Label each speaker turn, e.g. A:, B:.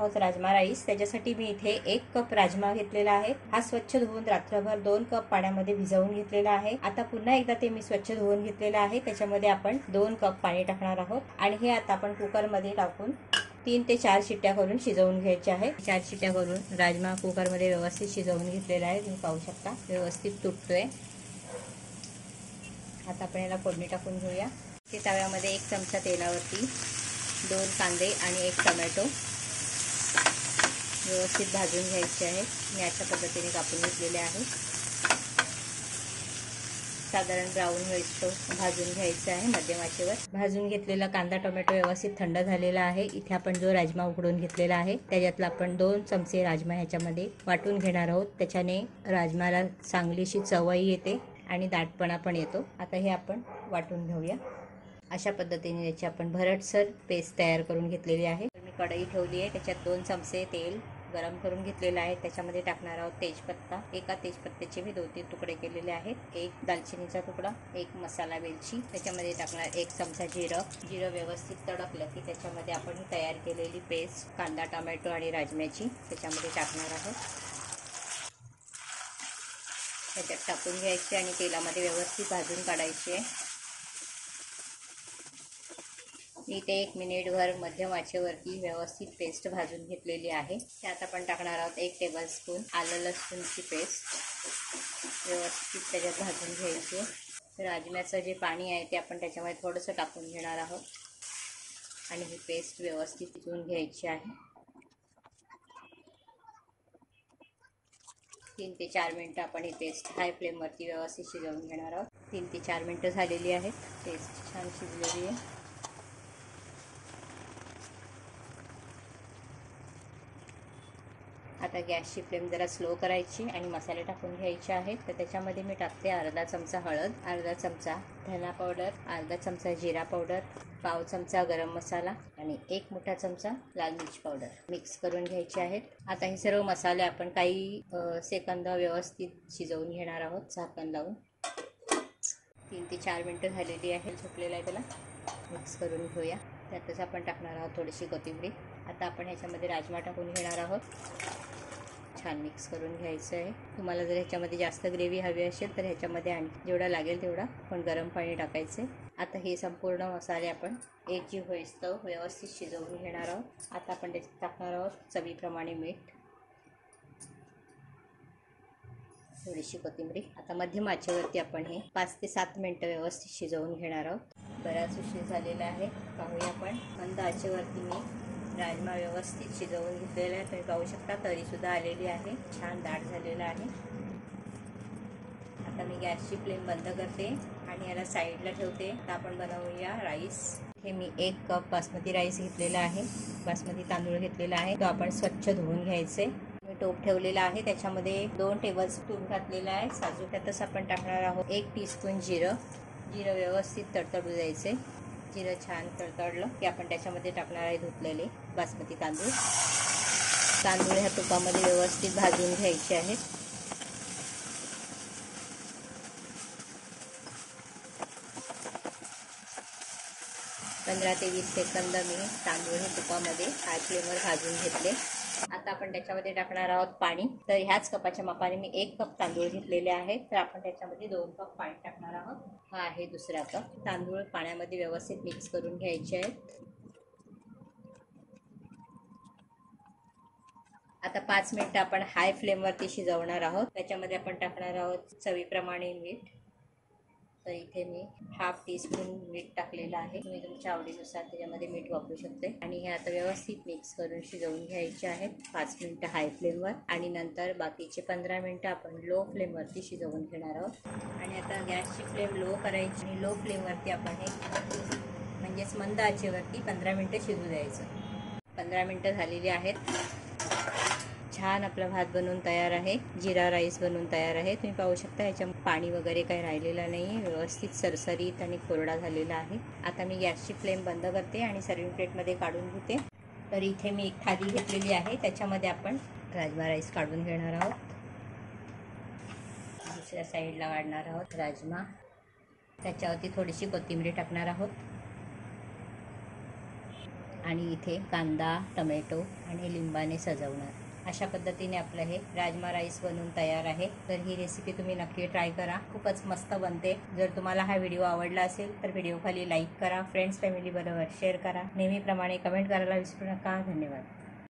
A: आहोत राजमा राईस। त्याच्यासाठी मी इथे 1 कप राजमा घेतलेला आहे। हा स्वच्छ धुवून रात्रभर 2 कप पाण्यामध्ये भिजवून घेतलेला आहे। आता पुन्हा एकदा ते मी स्वच्छ धुवून घेतलेलं आहे। त्याच्यामध्ये आपण 2 कप पाणी टाकणार आहोत आणि हे आता आपण कुकरमध्ये टाकून 3 ते 4 शिट्ट्या करून शिजवून घ्यायचे आहे। 4 शिट्ट्या करून राजमा कुकरमध्ये व्यवस्थित शिजवून घेतलेला आहे। तुम्ही पाहू शकता व्यवस्थित तुटतोय। आता आपण याला फोडणी टाकून घेऊया। ते तव्यामध्ये 1 चमचा तेलावरती 2 कांदे आणि 1 टोमॅटो व्यवस्थित भाजून घ्यायचे आहे। मी अशा पद्धतीने कापून घेतलेले आहे। साधारण ब्राऊन होईपर्यंत भाजून घ्यायचं आहे मध्यम आचेवर। भाजून घेतलेला कांदा टोमॅटो व्यवस्थित थंड झालेला आहे। इथे आपण जो राजमा उकडून घेतलेला आहे त्याच्यातला आपण 2 चमचे राजमा ह्याच्यामध्ये वाटून घेणार आहोत। त्याच्याने राजमाला चांगलीशी चवही येते आणि दाटपणा पण येतो। आता हे आपण वाटून घेऊया। अशा पद्धतीने याची आपण भरटसर पेस्ट तयार करून घेतलेली आहे। मी कढई ठेवली आहे, त्याच्यात 2 चमचे तेल गरम करून घेतलेला आहे। त्याच्यामध्ये टाकणार आहोत तेजपत्ता। एका तेजपत्त्याचे मी 2-3 तुकडे केलेले आहेत। 1 दालचिनीचा तुकडा, 1 मसाला वेलची, त्याच्यामध्ये टाकणार 1 चमचा जिरं व्यवस्थित तडकलं की त्याच्यामध्ये आपण तयार केलेली पेस्ट कांदा टोमॅटो आणि राजम्याची त्याच्यामध्ये टाकणार आहोत। त्याच्यात टाकून घ्यायची आणि तेलामध्ये व्यवस्थित भाजून काढायची आहे। इथे 1 मिनिटभर मध्यम आचेवरती व्यवस्थित पेस्ट भाजून घेतलेली आहे। त्यात आपण टाकणार आहोत 1 टेबलस्पून आलं लसूणची पेस्ट व्यवस्थित त्याच्यात भाजून घ्यायची। राजम्याचं जे पाणी आहे ते आपण त्याच्यामध्ये थोडंसं टाकून घेणार आहोत आणि ही पेस्ट व्यवस्थित शिजवून घ्यायची आहे। 3 ते 4 मिनिटं आपण ही पेस्ट हाय फ्लेमवरती व्यवस्थित शिजवून घेणार आहोत। 3 ते 4 मिनिटं झालेली आहेत। पेस्ट छान शिजलेली आहे। आता गॅसची फ्लेम जरा स्लो करायची आणि मसाले टाकून घ्यायचे आहेत। तर त्याच्यामध्ये मी टाकते अर्धा चमचा हळद, अर्धा चमचा धना पावडर, अर्धा चमचा जिरा पावडर, पाव चमचा गरम मसाला आणि 1 मोठा चमचा लाल मिरची पावडर मिक्स करून घ्यायचे आहेत। आता हे सर्व मसाले आपण काही सेकंद व्यवस्थित शिजवून घेणार आहोत झाकण लावून। 3 ते 4 मिनिटं झालेली आहे। झोपलेलं आहे, त्याला मिक्स करून घेऊया। त्यातच आपण टाकणार आहोत थोडीशी कोथिंबीर। आता आपण ह्याच्यामध्ये राजमा टाकून घेणार आहोत। छान मिक्स करून घ्यायचं आहे। तुम्हाला जर ह्याच्यामध्ये जास्त ग्रेव्ही हवी असेल तर ह्याच्यामध्ये आणखी जेवढा लागेल तेवढा पण गरम पाणी टाकायचे। आता हे संपूर्ण मसाले आपण एकजीव होईस्तोवर व्यवस्थित शिजवून घेणार आहोत। आता आपण त्याच्यात टाकणार आहोत चवीप्रमाणे मीठ, थोडीशी कोथिंबीर। आता मध्यम आचेवरती आपण हे 5 ते 7 मिनिटं व्यवस्थित शिजवून घेणार आहोत। बराच उशीर झालेला आहे, पाहूया आपण। मंद आचेवरती मी राजमा व्यवस्थित शिजवून घेतलेला आहे। तुम्ही पाहू शकता तरीसुद्धा आलेली आहे, छान दाट झालेला आहे। आता मी गॅसची फ्लेम बंद करते आणि याला साईडला ठेवते। आता आपण बनवूया राईस। हे मी 1 कप बासमती राईस घेतलेला आहे, बासमती तांदूळ घेतलेला आहे। तो आपण स्वच्छ धुवून घ्यायचे। मी टोप ठेवलेला आहे, त्याच्यामध्ये 2 टेबलस्पून घातलेला आहे साजूक। त्यातच आपण टाकणार आहोत 1 टीस्पून जिरं व्यवस्थित तडतडू द्यायचे। जिरं छान तडतडलं की आपण त्याच्यामध्ये टाकणार आहे धुतलेले बासमती तांदूळ। तांदूळ ह्या तुपामध्ये व्यवस्थित भाजून घ्यायचे आहेत। पंधरा ते 20 सेकंद मी तांदूळ हे तुपामध्ये हाय फ्लेमवर भाजून घेतले। आता आपण त्याच्यामध्ये टाकणार आहोत पाणी। तर ह्याच कपाच्या मापाने मी 1 कप तांदूळ घेतलेले आहेत, तर आपण त्याच्यामध्ये 2 कप पाणी टाकणार आहोत। हा आहे दुसरा कप। तांदूळ पाण्यामध्ये व्यवस्थित मिक्स करून घ्यायचे आहेत। आता 5 मिनिटं आपण हाय फ्लेमवरती शिजवणार आहोत। त्याच्यामध्ये आपण टाकणार आहोत चवीप्रमाणे मीठ। तर इथे मी हाफ टीस्पून मीठ टाकलेलं आहे। तुम्ही तुमच्या आवडीनुसार त्याच्यामध्ये मीठ वापरू शकते। आणि हे आता व्यवस्थित मिक्स करून शिजवून घ्यायचे आहेत 5 मिनिटं हाय फ्लेमवर आणि नंतर बाकीचे 15 मिनिटं आपण लो फ्लेमवरती शिजवून घेणार आहोत। आणि आता गॅसची फ्लेम लो करायची आणि लो फ्लेमवरती आपण हे म्हणजेच मंद आचेवरती 15 मिनिटं शिजू द्यायचं। 15 मिनिटं झालेली आहेत। छान आपला भात बनवून तयार आहे, जिरा राईस बनवून तयार आहे। तुम्ही पाहू शकता ह्याच्या पाणी वगैरे काही राहिलेलं नाही, व्यवस्थित सरसरीत आणि कोरडा झालेला आहे। आता मी गॅसची फ्लेम बंद करते आणि सर्विंग प्लेटमध्ये काढून घेते। तर इथे मी एक थाली घेतलेली आहे, त्याच्यामध्ये आपण राजमा राईस काढून घेणार आहोत। दुसऱ्या साईडला वाढणार आहोत राजमा, त्याच्यावरती थोडीशी कोथिंबीर टाकणार आहोत आणि इथे कांदा, टोमॅटो आणि लिंबाने सजवणार. अशा पद्धतीने आपलं हे राजमा राईस बनून तयार आहे. तर ही रेसिपी तुम्ही नक्की ट्राय करा, खूपच मस्त बनते. जर तुम्हाला हा व्हिडिओ आवडला असेल तर व्हिडिओ खाली लाईक करा, फ्रेंड्स फॅमिली बरोबर शेअर करा, नेहमीप्रमाणे कमेंट करायला विसरू नका. धन्यवाद.